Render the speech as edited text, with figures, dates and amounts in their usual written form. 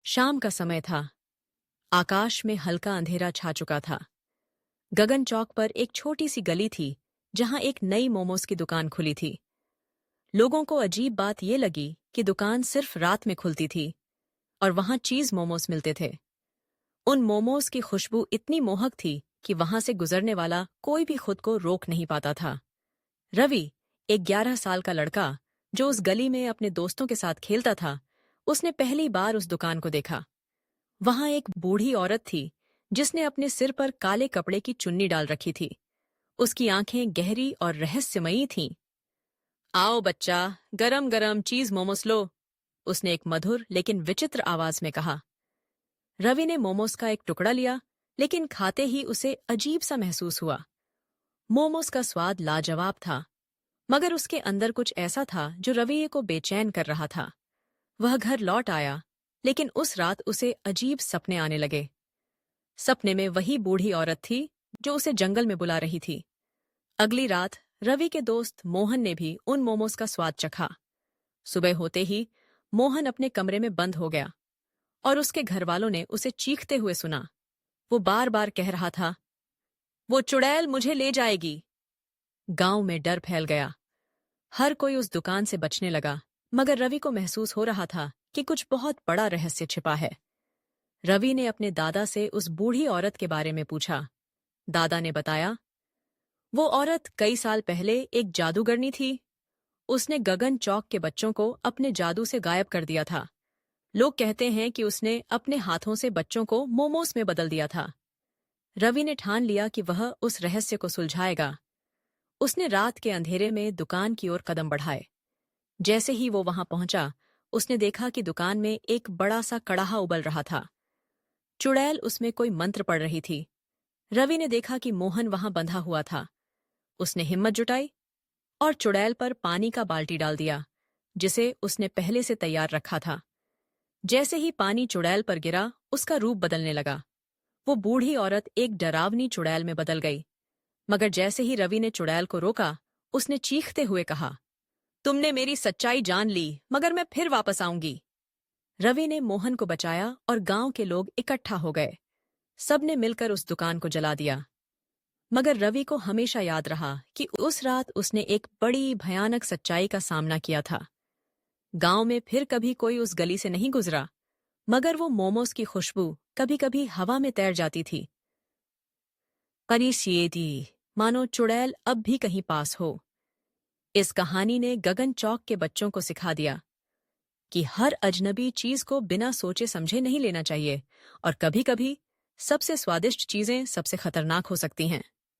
शाम का समय था। आकाश में हल्का अंधेरा छा चुका था। गगन चौक पर एक छोटी सी गली थी जहां एक नई मोमोज की दुकान खुली थी। लोगों को अजीब बात यह लगी कि दुकान सिर्फ रात में खुलती थी और वहां चीज मोमोज मिलते थे। उन मोमोज की खुशबू इतनी मोहक थी कि वहां से गुजरने वाला कोई भी खुद को रोक नहीं पाता था। रवि, एक 11 साल का लड़का जो उस गली में अपने दोस्तों के साथ खेलता था, उसने पहली बार उस दुकान को देखा। वहां एक बूढ़ी औरत थी जिसने अपने सिर पर काले कपड़े की चुन्नी डाल रखी थी। उसकी आंखें गहरी और रहस्यमयी थीं। आओ बच्चा, गरम गरम चीज मोमोस लो, उसने एक मधुर लेकिन विचित्र आवाज में कहा। रवि ने मोमोस का एक टुकड़ा लिया, लेकिन खाते ही उसे अजीब सा महसूस हुआ। मोमोस का स्वाद लाजवाब था, मगर उसके अंदर कुछ ऐसा था जो रवि को बेचैन कर रहा था। वह घर लौट आया, लेकिन उस रात उसे अजीब सपने आने लगे। सपने में वही बूढ़ी औरत थी जो उसे जंगल में बुला रही थी। अगली रात रवि के दोस्त मोहन ने भी उन मोमोज का स्वाद चखा। सुबह होते ही मोहन अपने कमरे में बंद हो गया और उसके घरवालों ने उसे चीखते हुए सुना। वो बार बार कह रहा था, वो चुड़ैल मुझे ले जाएगी। गांव में डर फैल गया। हर कोई उस दुकान से बचने लगा, मगर रवि को महसूस हो रहा था कि कुछ बहुत बड़ा रहस्य छिपा है। रवि ने अपने दादा से उस बूढ़ी औरत के बारे में पूछा। दादा ने बताया, वो औरत कई साल पहले एक जादूगरनी थी। उसने गगन चौक के बच्चों को अपने जादू से गायब कर दिया था। लोग कहते हैं कि उसने अपने हाथों से बच्चों को मोमोस में बदल दिया था। रवि ने ठान लिया कि वह उस रहस्य को सुलझाएगा। उसने रात के अंधेरे में दुकान की ओर कदम बढ़ाए। जैसे ही वो वहां पहुंचा, उसने देखा कि दुकान में एक बड़ा सा कड़ाहा उबल रहा था। चुड़ैल उसमें कोई मंत्र पढ़ रही थी। रवि ने देखा कि मोहन वहां बंधा हुआ था। उसने हिम्मत जुटाई और चुड़ैल पर पानी का बाल्टी डाल दिया, जिसे उसने पहले से तैयार रखा था। जैसे ही पानी चुड़ैल पर गिरा, उसका रूप बदलने लगा। वो बूढ़ी औरत एक डरावनी चुड़ैल में बदल गई। मगर जैसे ही रवि ने चुड़ैल को रोका, उसने चीखते हुए कहा, तुमने मेरी सच्चाई जान ली, मगर मैं फिर वापस आऊंगी। रवि ने मोहन को बचाया और गांव के लोग इकट्ठा हो गए। सबने मिलकर उस दुकान को जला दिया। मगर रवि को हमेशा याद रहा कि उस रात उसने एक बड़ी भयानक सच्चाई का सामना किया था। गांव में फिर कभी कोई उस गली से नहीं गुजरा, मगर वो मोमोज की खुशबू कभी कभी हवा में तैर जाती थी। परिशीयेदी, मानो चुड़ैल अब भी कहीं पास हो। इस कहानी ने गगन चौक के बच्चों को सिखा दिया कि हर अजनबी चीज को बिना सोचे समझे नहीं लेना चाहिए, और कभी कभी सबसे स्वादिष्ट चीजें सबसे खतरनाक हो सकती हैं।